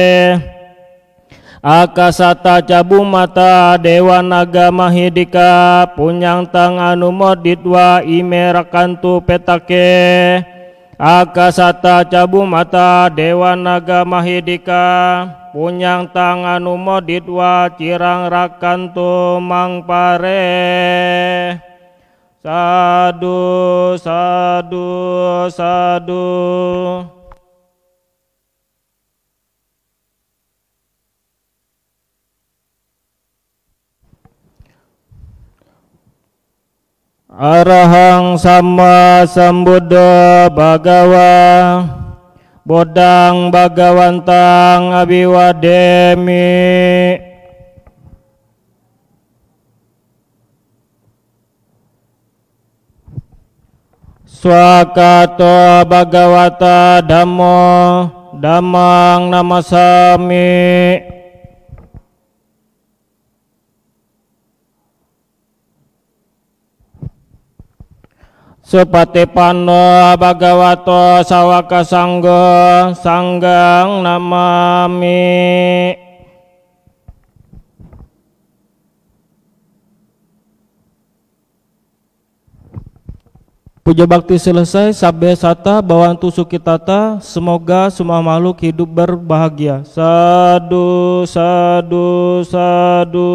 Akasata cabumata dewa naga mahidika. Punyang tang anu modidwa imerakantu petake. Akasata cabumata dewa naga mahidika. Punyang tang anu modidwa cirang rakantu mangpare. Sadu sadu sadu. Arahang sama sambuddha bhagawa. Bodang bhagawantang abiwademi. Swakato bhagawata dhammo dhammang namasami. Supatipanno bhagavato sawaka sanggo sanggang namami. Puja bakti selesai, sabbe sata bawantu sukitata, semoga semua makhluk hidup berbahagia. Sadu sadu sadu.